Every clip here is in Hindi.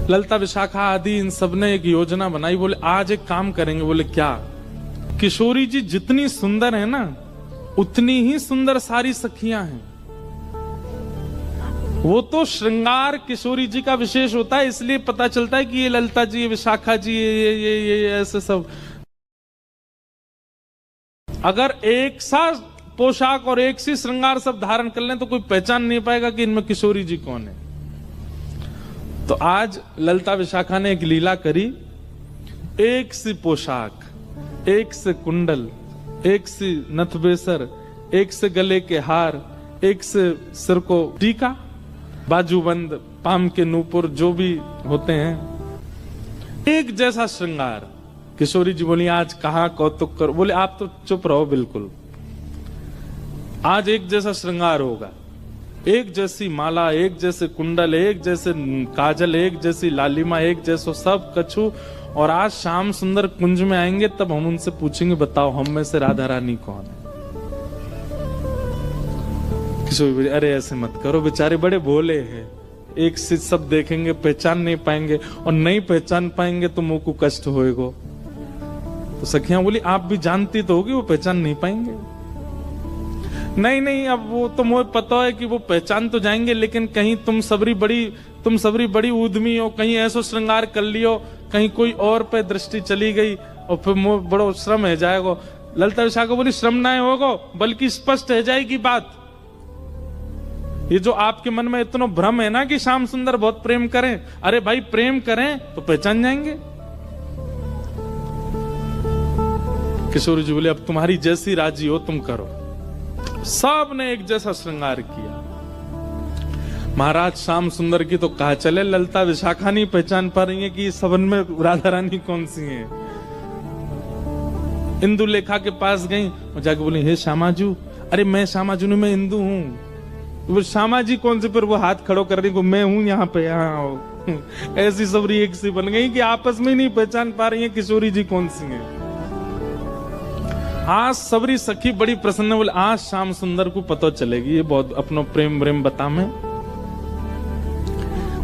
ललिता विशाखा आदि इन सब ने एक योजना बनाई। बोले आज एक काम करेंगे। बोले क्या? किशोरी जी जितनी सुंदर है ना, उतनी ही सुंदर सारी सखियां हैं। वो तो श्रृंगार किशोरी जी का विशेष होता है, इसलिए पता चलता है कि ये ललिता जी, ये विशाखा जी, ये ऐसे सब। अगर एक सा पोशाक और एक सी श्रृंगार सब धारण कर लें तो कोई पहचान नहीं पाएगा कि इनमें किशोरी जी कौन है। तो आज ललिता विशाखा ने एक लीला करी। एक सी पोशाक, एक से कुंडल, एक सी नथबेसर, एक से गले के हार, एक से सिर को टीका, बाजूबंद, पाम के नूपुर जो भी होते हैं, एक जैसा श्रृंगार। किशोरी जी बोली आज कहां कौतुक करो। बोले आप तो चुप रहो बिल्कुल। आज एक जैसा श्रृंगार होगा, एक जैसी माला, एक जैसे कुंडल, एक जैसे काजल, एक जैसी लालिमा, एक जैसो सब कछु। और आज श्याम सुंदर कुंज में आएंगे तब हम उनसे पूछेंगे बताओ हम में से राधा रानी कौन है। किशोरी अरे ऐसे मत करो, बेचारे बड़े भोले हैं, एक से सब देखेंगे पहचान नहीं पाएंगे, और नहीं पहचान पाएंगे तो मुंह को कष्ट होएगा। तो सखियां बोली आप भी जानती तो होगी वो पहचान नहीं पाएंगे। नहीं नहीं, अब वो तो मुझे पता है कि वो पहचान तो जाएंगे, लेकिन कहीं तुम सबरी बड़ी उद्यमी हो, कहीं ऐसा श्रृंगार कर लियो, कहीं कोई और पे दृष्टि चली गई और फिर मुझे बड़ो श्रम है जाएगा। ललिता विशाखा बोली श्रम ना होगा, बल्कि स्पष्ट है जाएगी बात। ये जो आपके मन में इतना भ्रम है ना कि श्याम सुंदर बहुत प्रेम करें, अरे भाई प्रेम करें तो पहचान जाएंगे। किशोरी जी बोले अब तुम्हारी जैसी राजी हो तुम करो। सब ने एक जैसा श्रृंगार किया। महाराज श्याम सुंदर की तो कहा चले, ललिता विशाखा नहीं पहचान पा रही है कि सबन में राधा रानी कौन सी है। इंदु लेखा के पास गई और जाके बोली हे श्यामाजू। अरे मैं श्यामाजू नहीं, मैं इंदु हूँ। वो श्यामा जी कौन से, पर वो हाथ खड़ो कर रही को मैं हूं यहाँ पे, यहाँ ऐसी सबरी एक सी बन गई कि आपस में नहीं पहचान पा रही है किशोरी जी कौन सी है। आज सबरी सखी बड़ी प्रसन्न, बोले आज श्याम सुंदर को पता चलेगी ये बहुत अपनो प्रेम प्रेम बता में।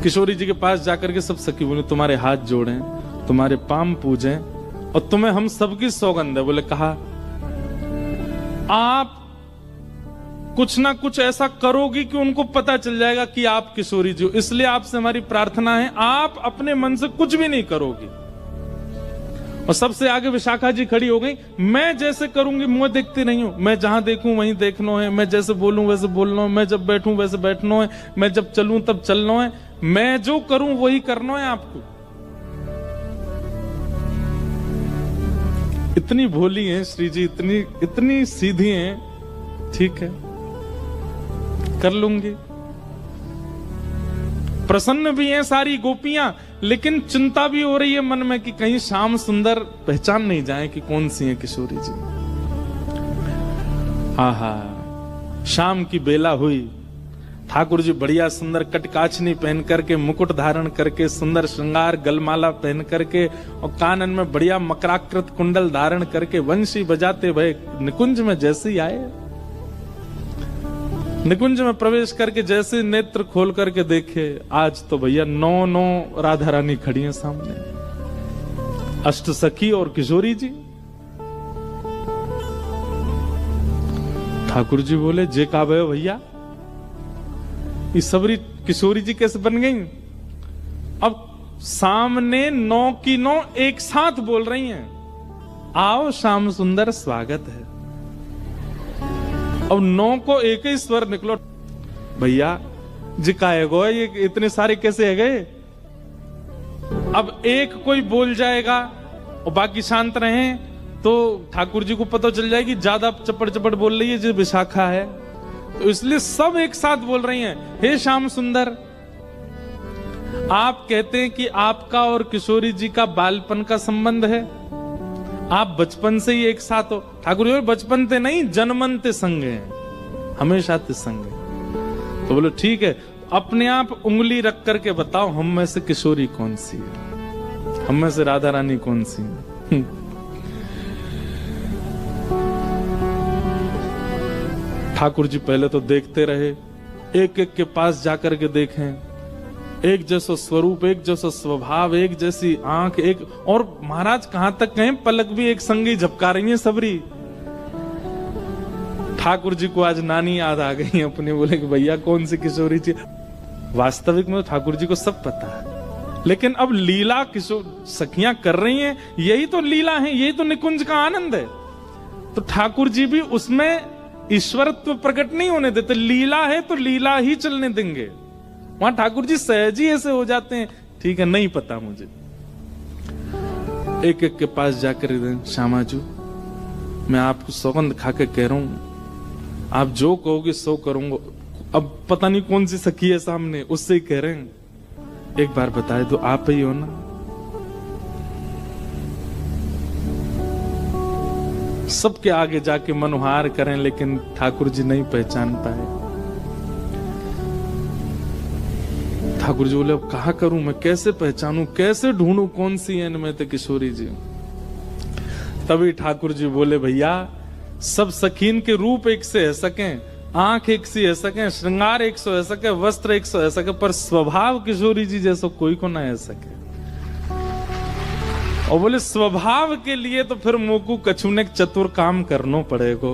किशोरी जी के पास जाकर के सब सखी बोले तुम्हारे हाथ जोड़ें, तुम्हारे पाम पूजें और तुम्हें हम सबकी सौगंध है। बोले कहा आप कुछ ना कुछ ऐसा करोगी कि उनको पता चल जाएगा कि आप किशोरी जी हो, इसलिए आपसे हमारी प्रार्थना है आप अपने मन से कुछ भी नहीं करोगी। और सबसे आगे विशाखा जी खड़ी हो गई, मैं जैसे करूंगी मुंह देखती नहीं हूं, मैं जहां देखूं वहीं देखना है, मैं जैसे बोलूं वैसे बोलना है, मैं जब बैठूं वैसे बैठना है, मैं जब चलूं तब चलना है, मैं जो करूं वही करना है आपको। इतनी भोली हैं श्री जी, इतनी सीधी हैं, ठीक है कर लूंगी। प्रसन्न भी हैं सारी गोपियां, लेकिन चिंता भी हो रही है मन में कि कहीं श्याम सुंदर पहचान नहीं जाए कि कौन सी है किशोरी जी। आहा शाम की बेला हुई, ठाकुर जी बढ़िया सुंदर कटकाचनी पहन करके, मुकुट धारण करके, सुंदर श्रृंगार गलमाला पहन करके और कानन में बढ़िया मकराकृत कुंडल धारण करके वंशी बजाते भय निकुंज में जैसे ही आए। निकुंज में प्रवेश करके जैसे नेत्र खोल करके देखे, आज तो भैया 9 राधा रानी खड़ी हैं सामने, अष्ट सखी और किशोरी जी। ठाकुर जी बोले जे का भैया ये सबरी किशोरी जी कैसे बन गई। अब सामने 9 की 9 एक साथ बोल रही हैं, आओ श्याम सुंदर स्वागत है। अब 9 को एक ही स्वर निकलो, भैया जिकाएगो ये इतने सारे कैसे है गए। अब एक कोई बोल जाएगा और बाकी शांत रहे तो ठाकुर जी को पता चल जाएगी ज्यादा चपड़ चपड़ बोल रही है जो विशाखा है, तो इसलिए सब एक साथ बोल रही हैं, हे श्याम सुंदर। आप कहते हैं कि आपका और किशोरी जी का बालपन का संबंध है, आप बचपन से ही एक साथ हो। ठाकुर जी बचपन ते नहीं जन्मन ते संग हैं, हमेशा ते संग है। तो बोलो ठीक है, अपने आप उंगली रख करके बताओ हम में से किशोरी कौन सी है, हम में से राधा रानी कौन सी है। ठाकुर जी पहले तो देखते रहे, एक एक के पास जाकर के देखें, एक जैसा स्वरूप, एक जैसा स्वभाव, एक जैसी आंख, एक और महाराज कहां तक कहें, पलक भी एक संगी झपका रही है सबरी। ठाकुर जी को आज नानी याद आ गई अपने, बोले कि भैया कौन सी किशोरी थी। वास्तविक में ठाकुर जी को सब पता है, लेकिन अब लीला किशोर सखियां कर रही हैं, यही तो लीला है, यही तो निकुंज का आनंद है। तो ठाकुर जी भी उसमें ईश्वरत्व प्रकट नहीं होने देते। लीला है तो लीला ही चलने देंगे। वहां ठाकुर जी सहज ही ऐसे हो जाते हैं, ठीक है नहीं पता मुझे। एक एक के पास जाकर श्यामाजू, मैं आपको सौगंध खा के कह रहा हूं, आप जो कहोगे सो करूंगा। अब पता नहीं कौन सी सखी है सामने, उससे ही कह रहे हैं, एक बार बताए तो आप ही हो ना। सबके आगे जाके मनोहार करें, लेकिन ठाकुर जी नहीं पहचान पाए। ठाकुर जी बोले अब कहा करूं मैं, कैसे पहचानूं, कैसे ढूंढूं कौन सी है इनमें तो किशोरी जी। तभी ठाकुर जी बोले भैया सब सखीन के रूप एक से है सकें, आंख एक सी है सके, श्रृंगार एक सौ है सके, वस्त्र एक सौ है सके, पर स्वभाव किशोरी जी जैसा कोई को ना है सके। और बोले स्वभाव के लिए तो फिर मोकू कछुने चतुर काम करना पड़ेगा।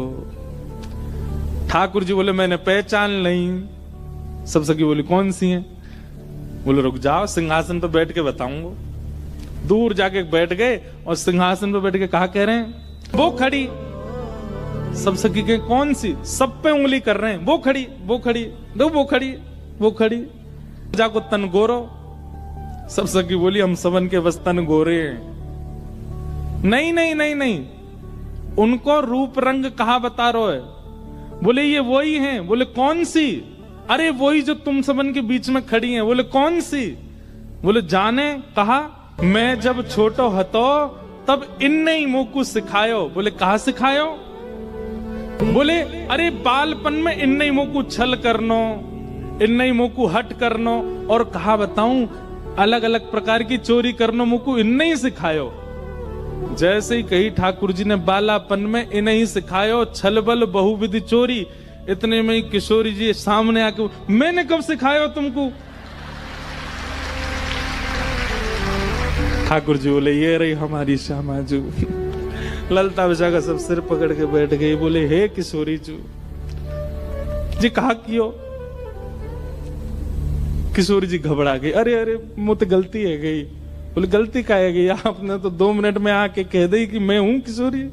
ठाकुर जी बोले मैंने पहचान नहीं। सब सखी बोली कौन सी है? बोले रुक जाओ सिंहासन पर बैठ के बताऊंगा। दूर जाके बैठ गए और सिंहासन पर बैठ के कहा कह रहे हैं, वो खड़ी। सब सखी के कौन सी? सब पे उंगली कर रहे हैं, वो खड़ी, वो खड़ी, दो वो खड़ी, वो खड़ी। जाको तन गोरो। सब सखी बोली हम सबन के बस तन गोरे हैं। नहीं नहीं नहीं नहीं, उनको रूप रंग कहा बता रहे है? बोले ये वही हैं। बोले कौन सी? अरे वही जो तुम सबन के बीच में खड़ी हैं। बोले कौन सी? बोले जाने। कहा मैं जब छोटो हतो तब इनने ही मोकू सिखायो। बोले कहा सिखायो? बोले अरे बालपन में इनने ही मोकू छल करनो, इनने ही मोकू हट करनो, और कहा बताऊं अलग अलग प्रकार की चोरी करनो मोकू इनने ही सिखायो। जैसे ही कही ठाकुर जी ने बालापन में इन्हें ही सिखायो छलबल बहुविधि चोरी। इतने में ही किशोरी जी सामने आके, मैंने कब सिखायो तुमको? ठाकुर जी बोले ये रही हमारी श्यामाजू। ललता विशाखा सब सिर पकड़ के बैठ गई। बोले हे किशोरी जी कहा कियो? किशोरी जी घबरा गई। अरे अरे मुझे गलती है गई। बोले गलती का है गई? आपने तो 2 मिनट में आके कह दी कि मैं हूं किशोरी।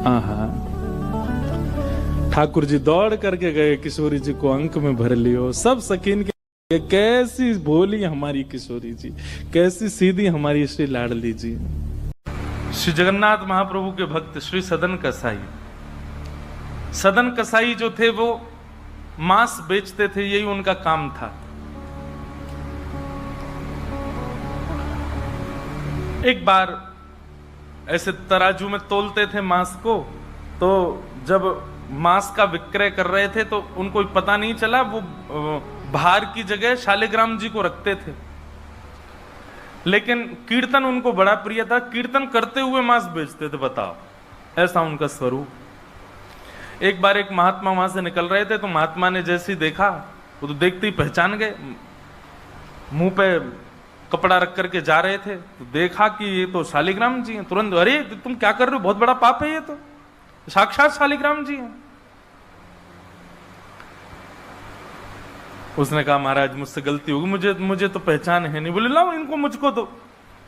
हाँ, ठाकुर जी दौड़ करके गए, किशोरी जी को अंक में भर लियो। सब सकीन के कैसी भोली हमारी किशोरी जी, कैसी सीधी हमारी श्री लाडली जी। श्री जगन्नाथ महाप्रभु के भक्त श्री सदन कसाई, सदन कसाई जो थे वो मांस बेचते थे, यही उनका काम था। एक बार ऐसे तराजू में तोलते थे मांस को, तो जब मांस का विक्रय कर रहे थे तो उनको पता नहीं चला, वो भार की जगह शालिग्राम जी को रखते थे। लेकिन कीर्तन उनको बड़ा प्रिय था, कीर्तन करते हुए मांस बेचते थे। बताओ, ऐसा उनका स्वरूप। एक बार एक महात्मा वहां से निकल रहे थे, तो महात्मा ने जैसे ही देखा, वो तो देखते ही पहचान गए। मुंह पे कपड़ा रख करके जा रहे थे, तो देखा कि ये तो शालिग्राम जी हैं। तुरंत अरे तुम क्या कर रहे हो, बहुत बड़ा पाप है, ये तो साक्षात शालिग्राम जी हैं। उसने कहा महाराज मुझसे गलती होगी, मुझे तो पहचान है नहीं। बोले लाओ इनको मुझको दो।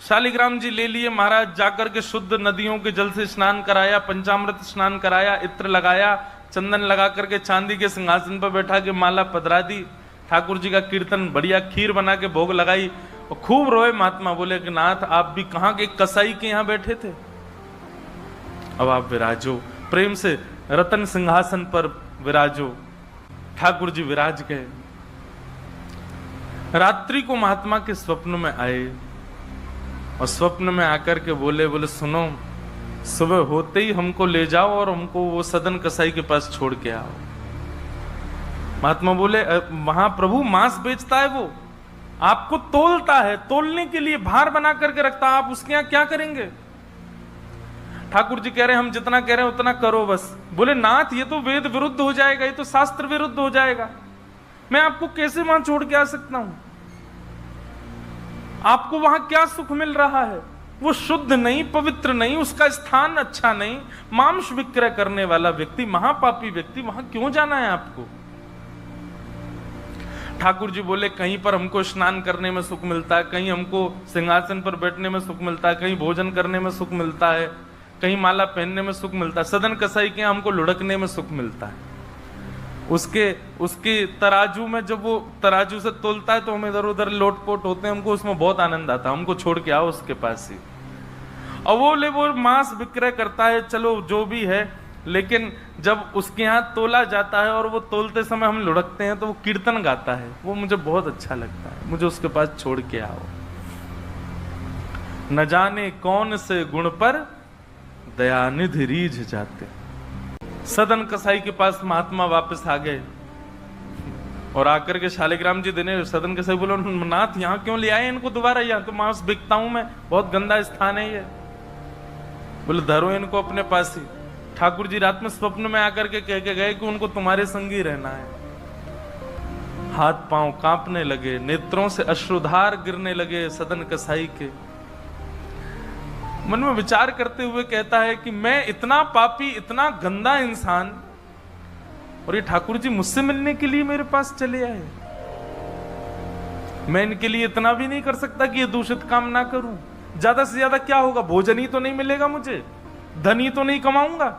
शालिग्राम जी ले लिए महाराज, जाकर के शुद्ध नदियों के जल से स्नान कराया, पंचामृत स्नान कराया, इत्र लगाया, चंदन लगा करके चांदी के सिंहासन पर बैठा के माला पधरा दी। ठाकुर जी का कीर्तन, बढ़िया खीर बना के भोग लगाई और खूब रोए महात्मा। बोले कि नाथ आप भी कहां के कसाई के यहां बैठे थे, अब आप विराजो, प्रेम से रतन सिंहासन पर विराजो। ठाकुर जी विराज गए। रात्रि को महात्मा के स्वप्न में आए और स्वप्न में आकर के बोले सुनो, सुबह होते ही हमको ले जाओ और हमको वो सदन कसाई के पास छोड़ के आओ। महात्मा बोले वहां प्रभु मांस बेचता है, वो आपको तोलता है, तोलने के लिए भार बना करके रखता है, आप उसके यहां क्या करेंगे? ठाकुर जी कह रहे हम जितना कह रहे हैं उतना करो बस। बोले नाथ ये तो वेद विरुद्ध हो जाएगा, ये तो शास्त्र विरुद्ध हो जाएगा। मैं आपको कैसे वहां छोड़ के आ सकता हूं? आपको वहां क्या सुख मिल रहा है? वो शुद्ध नहीं, पवित्र नहीं, उसका स्थान अच्छा नहीं, मांस विक्रय करने वाला व्यक्ति, महापापी व्यक्ति, वहां क्यों जाना है आपको? ठाकुर जी बोले कहीं पर हमको स्नान करने में सुख मिलता है, कहीं हमको सिंहासन पर बैठने में सुख मिलता है, कहीं भोजन करने में सुख मिलता है, कहीं माला पहनने में सुख मिलता है। सदन कसाई के हमको लुढ़कने में सुख मिलता है। उसके तराजू में जब वो तराजू से तोलता है तो हम इधर उधर लोटपोट होते हैं, हमको उसमें बहुत आनंद आता है। हमको छोड़ के आओ उसके पास ही। और वो मांस विक्रय करता है, चलो जो भी है, लेकिन जब उसके यहाँ तोला जाता है और वो तोलते समय हम लुढ़कते हैं तो वो कीर्तन गाता है, वो मुझे बहुत अच्छा लगता है। मुझे उसके पास छोड़ के आओ। न जाने कौन से गुण पर दयानिधि रीझ जाते। सदन कसाई के पास महात्मा वापस आ गए और आकर के शालिग्राम जी देने। सदन कसाई बोलो, नाथ यहाँ क्यों ले आए इनको दोबारा? यहाँ तो मांस बिकता हूं मैं, बहुत गंदा स्थान है ये। बोले धरो इनको अपने पास ही। ठाकुर जी रात में स्वप्न में आकर के कह के गए कि उनको तुम्हारे संग ही रहना है। हाथ पांव कांपने लगे, नेत्रों से अश्रुधार गिरने लगे सदन कसाई के। मन में विचार करते हुए कहता है कि मैं इतना पापी, इतना गंदा इंसान, और ये ठाकुर जी मुझसे मिलने के लिए मेरे पास चले आए। मैं इनके लिए इतना भी नहीं कर सकता कि ये दूषित काम ना करूं। ज्यादा से ज्यादा क्या होगा? भोजन ही तो नहीं मिलेगा मुझे, धन ही तो नहीं कमाऊंगा,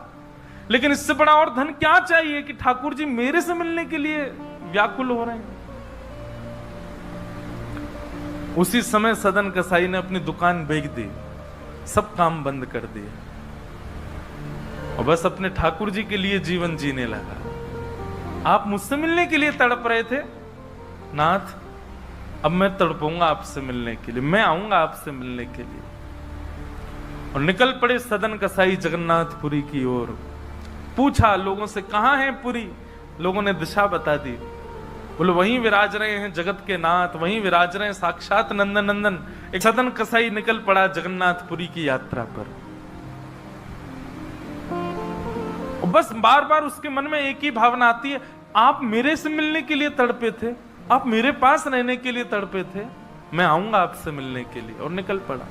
लेकिन इससे बड़ा और धन क्या चाहिए कि ठाकुर जी मेरे से मिलने के लिए व्याकुल हो रहे हैं। उसी समय सदन कसाई ने अपनी दुकान बेच दी, सब काम बंद कर दिए और बस अपने ठाकुर जी के लिए जीवन जीने लगा। आप मुझसे मिलने के लिए तड़प रहे थे नाथ, अब मैं तड़पूंगा आपसे मिलने के लिए, मैं आऊंगा आपसे मिलने के लिए। और निकल पड़े सदन कसाई जगन्नाथपुरी की ओर। पूछा लोगों से, कहां है पुरी? लोगों ने दिशा बता दी। बोले वहीं विराज रहे हैं जगत के नाथ, वहीं विराज रहे हैं साक्षात नंदन नंदन। एक सदन कसाई निकल पड़ा जगन्नाथपुरी की यात्रा पर। और बस बार बार उसके मन में एक ही भावना आती है, आप मेरे से मिलने के लिए तड़पे थे, आप मेरे पास रहने के लिए तड़पे थे, मैं आऊंगा आपसे मिलने के लिए। और निकल पड़ा।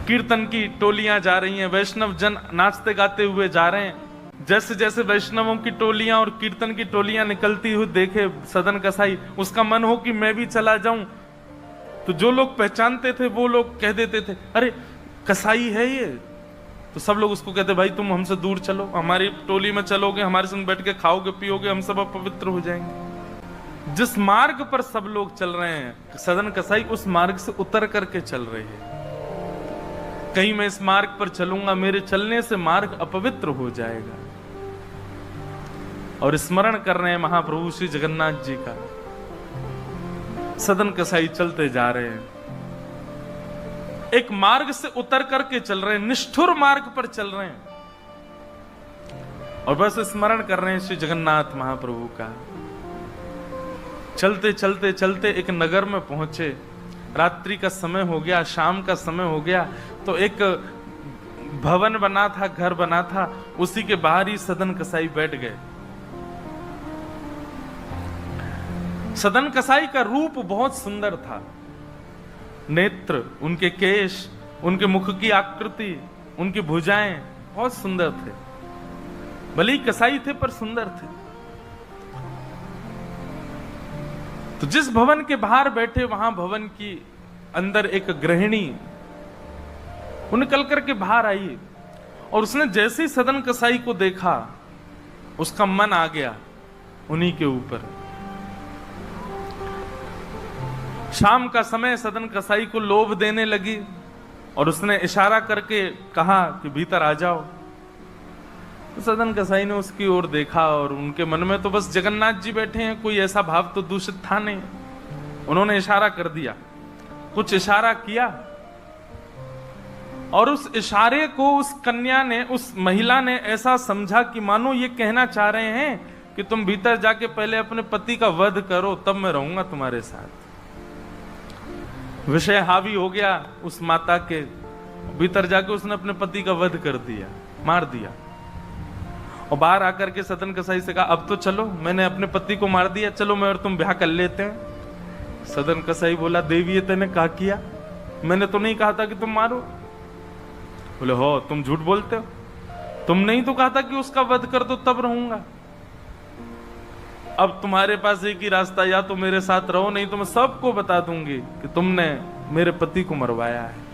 कीर्तन की टोलियां जा रही हैं, वैष्णव जन नाचते गाते हुए जा रहे हैं। जैसे जैसे वैष्णवों की टोलियां और कीर्तन की टोलियां निकलती हुई देखे सदन कसाई, उसका मन हो कि मैं भी चला जाऊं। तो जो लोग पहचानते थे वो लोग कह देते थे, अरे कसाई है ये। तो सब लोग उसको कहते, भाई तुम हमसे दूर चलो, हमारी टोली में चलोगे, हमारे संग बैठ के खाओगे पियोगे, हम सब अपवित्र हो जाएंगे। जिस मार्ग पर सब लोग चल रहे हैं सदन कसाई उस मार्ग से उतर करके चल रहे हैं। कहीं मैं इस मार्ग पर चलूंगा, मेरे चलने से मार्ग अपवित्र हो जाएगा। और स्मरण कर रहे हैं महाप्रभु श्री जगन्नाथ जी का। सदन कसाई चलते जा रहे हैं, एक मार्ग से उतर करके चल रहे हैं, निष्ठुर मार्ग पर चल रहे हैं और बस स्मरण कर रहे हैं श्री जगन्नाथ महाप्रभु का। चलते चलते चलते एक नगर में पहुंचे। रात्रि का समय हो गया, शाम का समय हो गया। तो एक भवन बना था, घर बना था, उसी के बाहर ही सदन कसाई बैठ गए। सदन कसाई का रूप बहुत सुंदर था। नेत्र, उनके केश, उनके मुख की आकृति, उनकी भुजाएं बहुत सुंदर थे। भले ही कसाई थे पर सुंदर थे। तो जिस भवन के बाहर बैठे वहां भवन की अंदर एक गृहिणी वो निकल करके बाहर आई और उसने जैसे ही सदन कसाई को देखा उसका मन आ गया उन्हीं के ऊपर। शाम का समय, सदन कसाई को लोभ देने लगी और उसने इशारा करके कहा कि भीतर आ जाओ। तो सदन कसाई ने उसकी ओर देखा और उनके मन में तो बस जगन्नाथ जी बैठे हैं, कोई ऐसा भाव तो दूषित था नहीं। उन्होंने इशारा कर दिया, कुछ इशारा किया और उस इशारे को उस कन्या ने, उस महिला ने ऐसा समझा कि मानो ये कहना चाह रहे हैं कि तुम भीतर जाके पहले अपने पति का वध करो, तब मैं रहूंगा तुम्हारे साथ। विषय हावी हो गया उस माता के। भीतर जाके उसने अपने पति का वध कर दिया, मार दिया। और बाहर आकर के सदन कसाई से कहा, अब तो चलो, मैंने अपने पति को मार दिया, चलो मैं और तुम ब्याह कर लेते हैं। सदन कसाई बोला, देवी ये तेने कहा किया, मैंने तो नहीं कहा था कि तुम मारो। बोले, हो तुम झूठ बोलते हो, तुम नहीं तो कहा था कि उसका वध कर दो तब रहूंगा। अब तुम्हारे पास एक ही रास्ता, या तो मेरे साथ रहो, नहीं तो मैं सबको बता दूंगी कि तुमने मेरे पति को मरवाया है।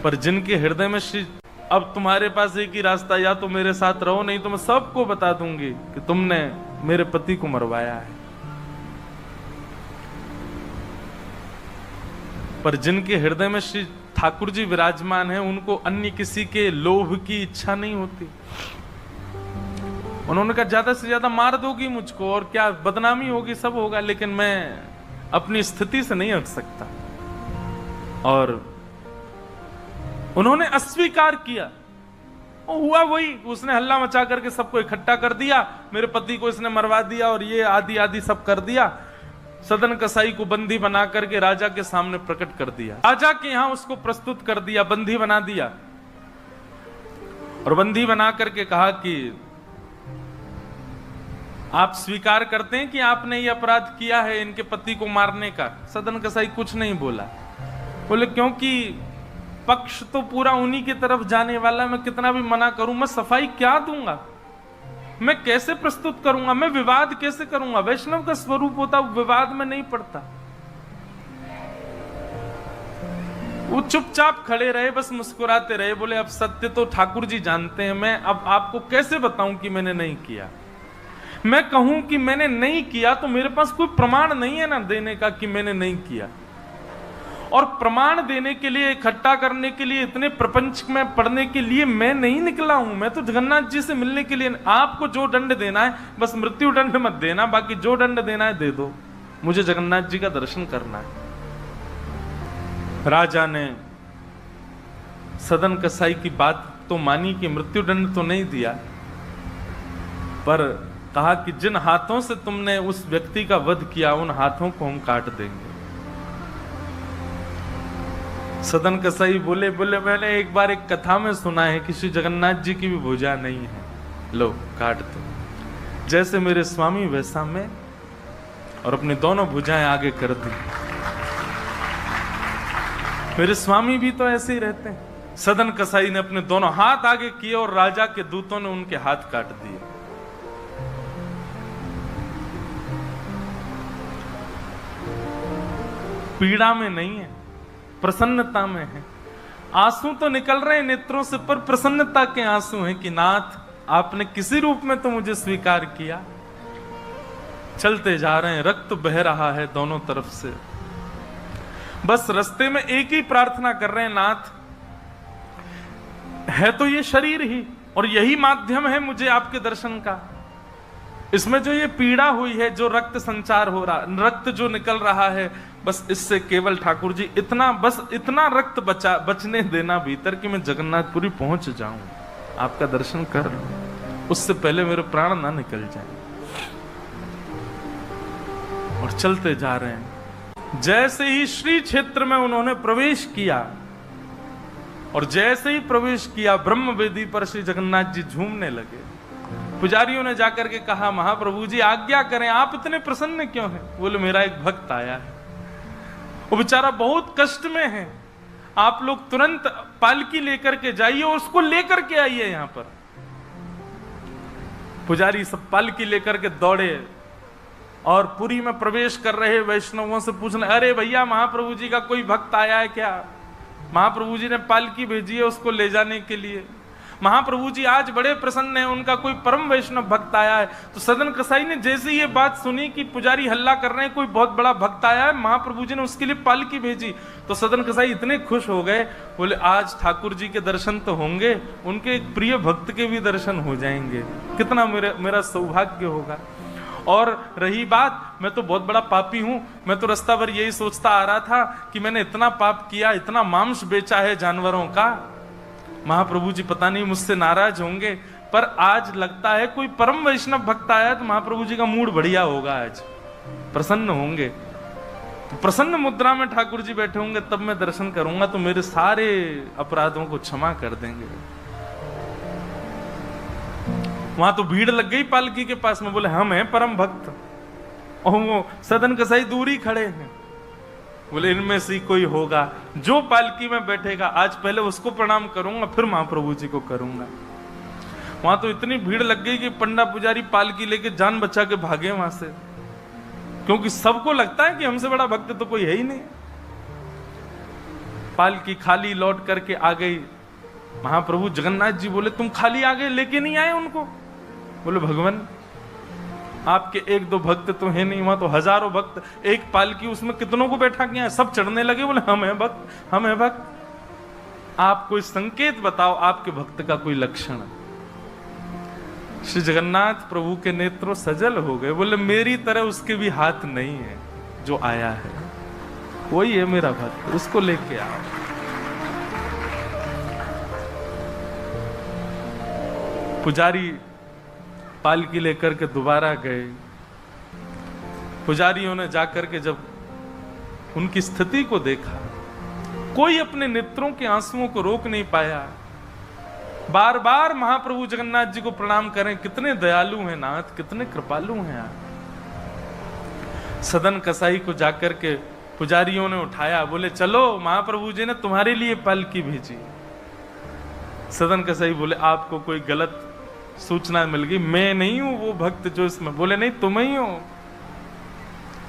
पर जिनके हृदय में श्री, अब तुम्हारे पास एक ही रास्ता, या तो मेरे साथ रहो, नहीं तो मैं सबको बता दूंगी कि तुमने मेरे पति को मरवाया है। पर जिनके हृदय में श्री ठाकुर जी विराजमान है, उनको अन्य किसी के लोभ की इच्छा नहीं होती। उन्होंने कहा, ज्यादा से ज्यादा मार दोगी मुझको और क्या बदनामी होगी, सब होगा, लेकिन मैं अपनी स्थिति से नहीं हट सकता। और उन्होंने अस्वीकार किया। हुआ वही, उसने हल्ला मचा करके सबको इकट्ठा कर दिया, मेरे पति को इसने मरवा दिया और ये आदि आदि सब कर दिया। सदन कसाई को बंदी बना करके राजा के सामने प्रकट कर दिया। राजा के यहां उसको प्रस्तुत कर दिया, बंदी बना दिया। और बंदी बना करके कहा कि आप स्वीकार करते हैं कि आपने ये अपराध किया है इनके पति को मारने का? सदन कसाई कुछ नहीं बोला। बोले, क्योंकि पक्ष तो पूरा उन्हीं की तरफ जाने वाला, मैं कितना भी मना करूं, मैं सफाई क्या दूंगा, मैं कैसे प्रस्तुत करूंगा, मैं विवाद कैसे करूंगा? वैष्णव का स्वरूप होता विवाद में नहीं पड़ता। वो चुपचाप खड़े रहे, बस मुस्कुराते रहे। बोले, अब सत्य तो ठाकुर जी जानते हैं, मैं अब आपको कैसे बताऊं कि मैंने नहीं किया? मैं कहूं कि मैंने नहीं किया तो मेरे पास कोई प्रमाण नहीं है ना देने का कि मैंने नहीं किया। और प्रमाण देने के लिए, इकट्ठा करने के लिए, इतने प्रपंच में पढ़ने के लिए मैं नहीं निकला हूं। मैं तो जगन्नाथ जी से मिलने के लिए, आपको जो दंड देना है बस मृत्यु दंड मत देना, बाकी जो दंड देना है दे दो, मुझे जगन्नाथ जी का दर्शन करना है। राजा ने सदन कसाई की बात तो मानी कि मृत्यु दंड तो नहीं दिया, पर कहा कि जिन हाथों से तुमने उस व्यक्ति का वध किया उन हाथों को हम काट देंगे। सदन कसाई बोले, मैंने एक बार एक कथा में सुना है कि श्री जगन्नाथ जी की भी भुजा नहीं है, लो काट दो। जैसे मेरे स्वामी वैसा मैं, और अपनी दोनों भुजाएं आगे कर दी। मेरे स्वामी भी तो ऐसे ही रहते हैं। सदन कसाई ने अपने दोनों हाथ आगे किए और राजा के दूतों ने उनके हाथ काट दिए। पीड़ा में नहीं है, प्रसन्नता में है। आंसू तो निकल रहे हैं नेत्रों से, पर प्रसन्नता के आंसू हैं कि नाथ आपने किसी रूप में तो मुझे स्वीकार किया। चलते जा रहे हैं, रक्त बह रहा है दोनों तरफ से। बस रास्ते में एक ही प्रार्थना कर रहे हैं, नाथ है तो ये शरीर ही, और यही माध्यम है मुझे आपके दर्शन का। इसमें जो ये पीड़ा हुई है, जो रक्त संचार हो रहा, रक्त जो निकल रहा है, बस इससे केवल ठाकुर जी इतना रक्त बचने देना भीतर कि मैं जगन्नाथपुरी पहुंच जाऊं, आपका दर्शन कर लूं, उससे पहले मेरे प्राण ना निकल जाएं। और चलते जा रहे हैं। जैसे ही श्री क्षेत्र में उन्होंने प्रवेश किया, और जैसे ही प्रवेश किया, ब्रह्म वेदी पर श्री जगन्नाथ जी झूमने लगे। पुजारियों ने जाकर के कहा, महाप्रभु जी आज्ञा करें, आप इतने प्रसन्न क्यों हैं? बोले, मेरा एक भक्त आया है, वो बेचारा बहुत कष्ट में है, आप लोग तुरंत पालकी लेकर के जाइए और उसको लेकर के आइए यहां पर। पुजारी सब पालकी लेकर के दौड़े और पुरी में प्रवेश कर रहे वैष्णवों से पूछने, अरे भैया महाप्रभु जी का कोई भक्त आया है क्या? महाप्रभु जी ने पालकी भेजी है उसको ले जाने के लिए। महाप्रभु जी आज बड़े प्रसन्न हैं, उनका कोई परम वैष्णव भक्त आया है। तो सदन कसाई ने जैसे ये बात सुनी कि पुजारी हल्ला कर रहे हैं, कोई बहुत बड़ा भक्त आया है, महाप्रभु जी ने उसके लिए पालकी भेजी, तो सदन कसाई इतने खुश हो गए। बोले, आज ठाकुर जी के दर्शन तो होंगे, उनके एक प्रिय भक्त के भी दर्शन हो जाएंगे, कितना मेरा सौभाग्य होगा। और रही बात, मैं तो बहुत बड़ा पापी हूं, मैं तो रास्ता भर यही सोचता आ रहा था कि मैंने इतना पाप किया, इतना मांस बेचा है जानवरों का, महाप्रभु जी पता नहीं मुझसे नाराज होंगे, पर आज लगता है कोई परम वैष्णव भक्त आया तो महाप्रभु जी का मूड बढ़िया होगा, आज प्रसन्न होंगे। प्रसन्न मुद्रा में ठाकुर जी बैठे होंगे, तब मैं दर्शन करूंगा तो मेरे सारे अपराधों को क्षमा कर देंगे। वहां तो भीड़ लग गई पालकी के पास में, बोले हम हैं परम भक्त, और वो सदन कसाई दूर ही खड़े हैं। बोले इनमें से कोई होगा जो पालकी में बैठेगा, आज पहले उसको प्रणाम करूंगा फिर महाप्रभु जी को करूंगा। वहां तो इतनी भीड़ लग गई कि पंडा पुजारी पालकी लेके जान बचा के भागे वहां से, क्योंकि सबको लगता है कि हमसे बड़ा भक्त तो कोई है ही नहीं। पालकी खाली लौट करके आ गई। महाप्रभु जगन्नाथ जी बोले तुम खाली आ गए, लेके नहीं आए उनको? बोले भगवान आपके एक दो भक्त तो है नहीं, वहां तो हजारों भक्त, एक पालकी उसमें कितनों को बैठा के हैं, सब चढ़ने लगे। बोले हम है भक्त, हम है भक्त। आप कोई संकेत बताओ, आपके भक्त का कोई लक्षण। श्री जगन्नाथ प्रभु के नेत्रों सजल हो गए। बोले मेरी तरह उसके भी हाथ नहीं है, जो आया है वही है मेरा भक्त, उसको लेके आओ। पुजारी पालकी लेकर के दोबारा गए। पुजारियों ने जाकर के जब उनकी स्थिति को देखा, कोई अपने नेत्रों के आंसुओं को रोक नहीं पाया। बार बार महाप्रभु जगन्नाथ जी को प्रणाम करें, कितने दयालु हैं नाथ, कितने कृपालु हैं आप। सदन कसाई को जाकर के पुजारियों ने उठाया, बोले चलो महाप्रभु जी ने तुम्हारे लिए पालकी भेजी। सदन कसाई बोले आपको कोई गलत सूचना मिल गई, मैं नहीं हूं वो भक्त जो इसमें। बोले नहीं तुम ही हो,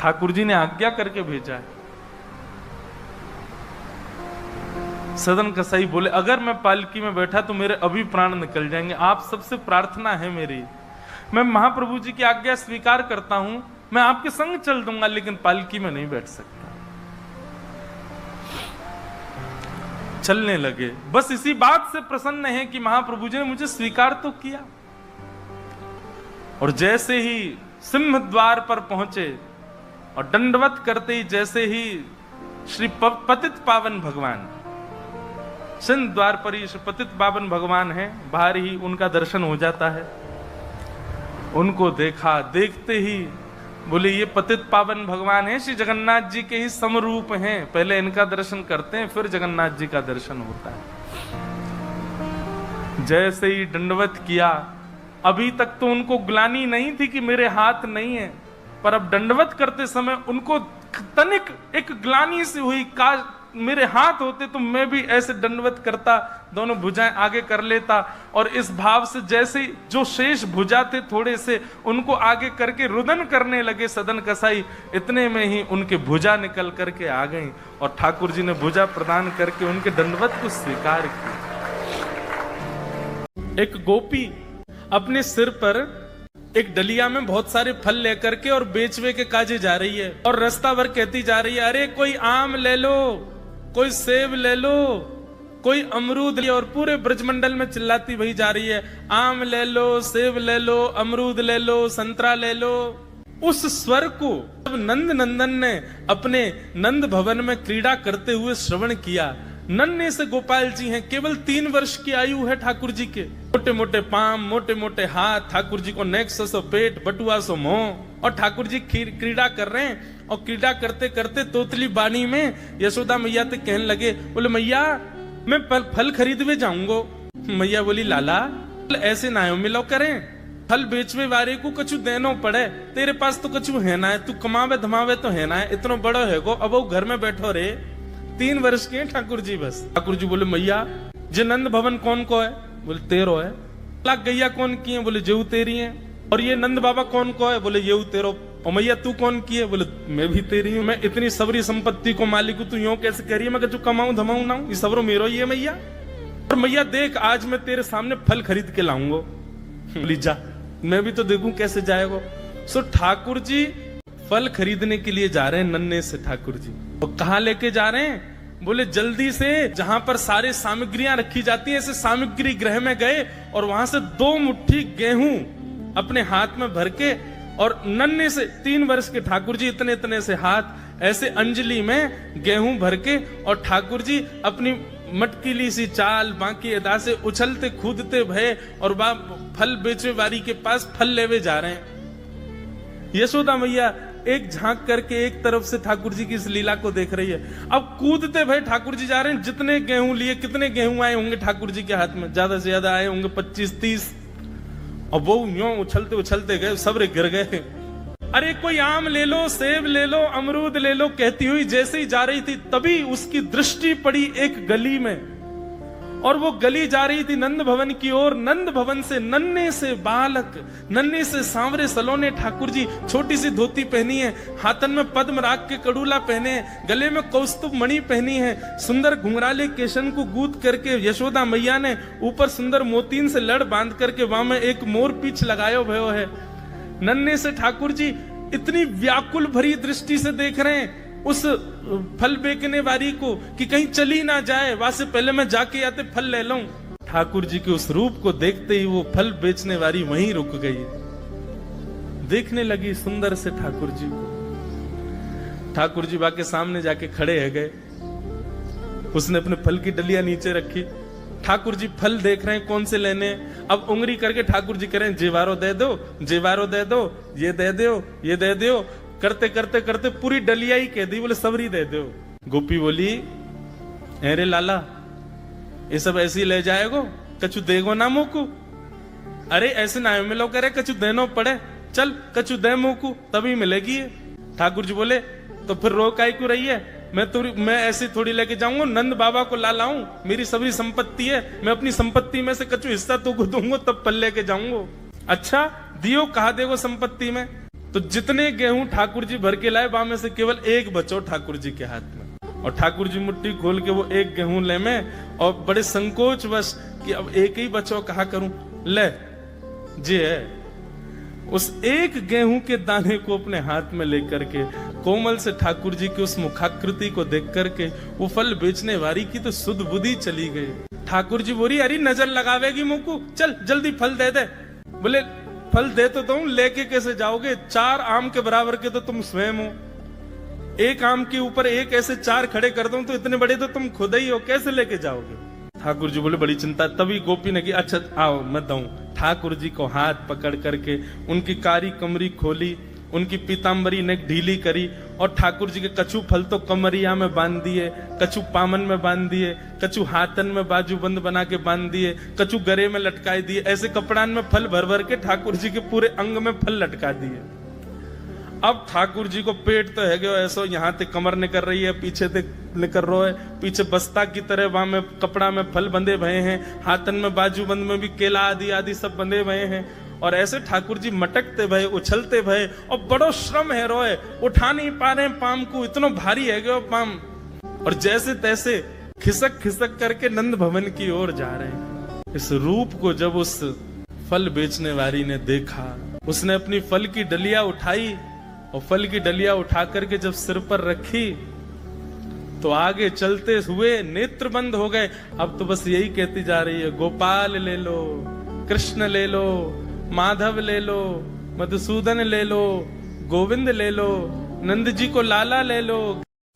ठाकुर जी ने आज्ञा करके भेजा है। सदन कसाई बोले अगर मैं पालकी में बैठा तो मेरे अभी प्राण निकल जाएंगे, आप सबसे प्रार्थना है मेरी, मैं महाप्रभु जी की आज्ञा स्वीकार करता हूं, मैं आपके संग चल दूंगा, लेकिन पालकी में नहीं बैठ सकता। चलने लगे। बस इसी बात से प्रसन्न है कि महाप्रभु जी ने मुझे स्वीकार तो किया। और जैसे ही सिंह द्वार पर पहुंचे और दंडवत करते ही जैसे ही श्री पतित पावन भगवान, सिंह द्वार पर ही श्री पतित पावन भगवान है, बाहर ही उनका दर्शन हो जाता है। उनको देखा, देखते ही बोले ये पतित पावन भगवान है, श्री जगन्नाथ जी के ही समरूप हैं, पहले इनका दर्शन करते हैं फिर जगन्नाथ जी का दर्शन होता है। जैसे ही दंडवत किया, अभी तक तो उनको ग्लानि नहीं थी कि मेरे हाथ नहीं है, पर अब दंडवत करते समय उनको तनिक एक ग्लानि सी हुई, काश मेरे हाथ होते तो मैं भी ऐसे दंडवत करता, दोनों भुजाएं आगे कर लेता। और इस भाव से जैसे जो शेष भुजा थे थोड़े से उनको आगे करके रुदन करने लगे सदन कसाई, इतने में ही उनके भुजा निकल करके आ गई और ठाकुर जी ने भुजा प्रदान करके उनके दंडवत को स्वीकार किया। एक गोपी अपने सिर पर एक डलिया में बहुत सारे फल लेकर के और बेचवे के काजे जा रही है, और रास्ता भर कहती जा रही है अरे कोई आम ले लो, कोई सेब ले लो, कोई अमरूद ले, और पूरे ब्रजमंडल में चिल्लाती वही जा रही है आम ले लो, सेब ले लो, अमरूद ले लो, संतरा ले लो। उस स्वर को जब नंद नंदन ने अपने नंद भवन में क्रीड़ा करते हुए श्रवण किया, नन्हे से गोपाल जी हैं, केवल 3 वर्ष की आयु है ठाकुर जी के, मोटे मोटे पाम, मोटे मोटे हाथ, ठाकुर जी को नेक्स्ट सो पेट, बटुआ सो मुंह, और ठाकुर जी क्रीड़ा कर रहे हैं। और क्रीड़ा करते करते तोतली बानी में यशोदा मैया ते कहने लगे, बोले मैया मैं फल खरीदवे जाऊंगो। मैया बोली लाला ऐसे ना मिलो करें, फल बेचवे वाले को कछु देनो पड़े, तेरे पास तो कछु है ना है, तू कमावे धमावे तो है ना है, इतना बड़ो है गो, अब वो घर में बैठो रे, 3 वर्ष के ठाकुर जी बस। ठाकुर जी बोले मैया जे नंद भवन कौन को है? बोले तेरो है। लाख गैया कौन की है? बोले जेऊ तेरी है। और ये नंद बाबा कौन को है? बोले येऊ तेरो। और मैया तू कौन की है? बोले मैं भी तेरी हूँ। मैं इतनी सबरी संपत्ति को मालिक हूँ, तू यूं कैसे कह रही है? मैं जो कमाऊं धमाऊं ना, ये सबरो मेरो ही है मैया। और मैया देख आज मैं तेरे सामने फल खरीद के लाऊंगा। बोली जा, मैं भी तो देखूं कैसे जाएगा। सो ठाकुर जी फल खरीदने के लिए जा रहे हैं नन्हे से ठाकुर जी। और कहाँ लेके जा रहे हैं? बोले जल्दी से जहां पर सारे सामग्रियां रखी जाती हैं, ऐसे सामग्री गृह में गए और वहां से 2 मुट्ठी गेहूं अपने हाथ में भर के, और नन्हे से 3 वर्ष के ठाकुर जी इतने इतने से हाथ ऐसे अंजलि में गेहूं भर के, और ठाकुर जी अपनी मटकीली सी चाल बाकी अदा से उछलते कूदते भय और फल बेचवे वाली के पास फल लेवे जा रहे हैं। यशोदा मैया एक झांक करके एक तरफ से ठाकुर जी की इस लीला को देख रही है। अब कूदते भाई ठाकुर जी जा रहे हैं, जितने गेहूं लिए, कितने गेहूं आए होंगे ठाकुर जी के हाथ में, ज्यादा से ज्यादा आए होंगे 25-30, और वो यूं उछलते उछलते गए, सब गिर गए। अरे कोई आम ले लो, सेब ले लो, अमरूद ले लो, कहती हुई जैसे ही जा रही थी तभी उसकी दृष्टि पड़ी एक गली में, और वो गली जा रही थी नंद भवन की ओर। नंद भवन से नन्हे से बालक, नन्हे से सांवरे सलोने ठाकुर जी, छोटी सी धोती पहनी है, हाथन में पद्म राग के कड़ूला पहने हैं, गले में कौस्तुभ मणि पहनी है, सुंदर घुंघराले केशन को गूंथ करके यशोदा मैया ने ऊपर सुंदर मोतीन से लड़ बांध करके वहां में एक मोर पीछ लगायो भयो है। नन्हे से ठाकुर जी इतनी व्याकुल भरी दृष्टि से देख रहे हैं उस फल बेचने वाली को कि कहीं चली ना जाए, वहां से पहले मैं जाके आते फल ले लूं। ठाकुर जी के उस रूप को देखते ही वो फल बेचने वाली वहीं रुक गई, देखने लगी सुंदर से ठाकुर जी को। ठाकुर जी बाके सामने जाके खड़े है गए, उसने अपने फल की डलियां नीचे रखी। ठाकुर जी फल देख रहे हैं कौन से लेने। अब उंगली करके ठाकुर जी कह रहे हैं जेवारो दे दो, जेवारो दे दो, ये दे दो, ये दे दो, करते करते करते पूरी डलिया ही कह दी, बोले सबरी दे दो। गोपी बोली अरे लाला ये सब ऐसे ही ले जाएगो, कछु देगो ना मोकू। अरे ऐसे ना मिलो करे, कछु देनो पड़े, चल कछु दे मोकू तभी मिलेगी ये। ठाकुर जी बोले तो फिर रो काई क्यों रही है, मैं ऐसी थोड़ी लेके जाऊंगा, नंद बाबा को ला लाऊं, मेरी सभी संपत्ति है, मैं अपनी संपत्ति में से कछु हिस्सा तुमको दूंगा तब पल लेके जाऊंगा। अच्छा दियो, कहा देगो संपत्ति में? तो जितने गेहूं ठाकुर जी भर के लाए वहां में से केवल एक बचो ठाकुर जी के हाथ में, और ठाकुर जी मुट्ठी खोल के वो एक गेहूं ले में, और बड़े संकोच वश कि अब एक ही बचो, कहा करूं, ले जी है। उस एक गेहूं के दाने को अपने हाथ में लेकर के कोमल से ठाकुर जी की उस मुखाकृति को देख करके वो फल बेचने वाली की तो सुध बुद्धि चली गई। ठाकुर जी बोली अरे नजर लगावेगी मुकू, चल जल्दी फल दे दे। बोले फल दे तो तुम, लेके कैसे जाओगे? 4 आम के बराबर के तो तुम स्वयं हो, एक आम के ऊपर एक ऐसे 4 खड़े कर दूं तो इतने बड़े तो तुम खुद ही हो, कैसे लेके जाओगे? ठाकुर जी बोले बड़ी चिंता। तभी गोपी ने की अच्छा आओ मैं दूं। ठाकुर जी को हाथ पकड़ करके उनकी कारी कमरी खोली, उनकी पीताम्बरी ने ढीली करी, और ठाकुर जी के कछु फल तो कमरिया में बांध दिए, कछु पामन में बांध दिए, कछु हाथन में बाजूबंद बना के बांध दिए, कछु गरे में लटकाई दिए। ऐसे कपड़ान में फल भर भर के ठाकुर जी के पूरे अंग में फल लटका दिए। अब ठाकुर जी को पेट तो है गयो ऐसो, यहाँ ते कमर निकल रही है, पीछे ते निकल रहा है, पीछे बस्ता की तरह वहां में कपड़ा में फल बंधे भये हैं, हाथन में बाजूबंद में भी केला आदि आदि सब बंधे भये हैं। और ऐसे ठाकुर जी मटकते भये, उछलते भये, और बड़ो श्रम है रोए, उठा नहीं पा रहे पाम को, इतना भारी है गयो पाम, और जैसे तैसे खिसक खिसक करके नंद भवन की ओर जा रहे हैं। इस रूप को जब उस फल बेचने वाली ने देखा, उसने अपनी फल की डलिया उठाई, और फल की डलिया उठा करके जब सिर पर रखी तो आगे चलते हुए नेत्र बंद हो गए। अब तो बस यही कहती जा रही है गोपाल ले लो, कृष्ण ले लो, माधव ले लो, मधुसूदन ले लो, गोविंद ले लो, नंद जी को लाला ले लो।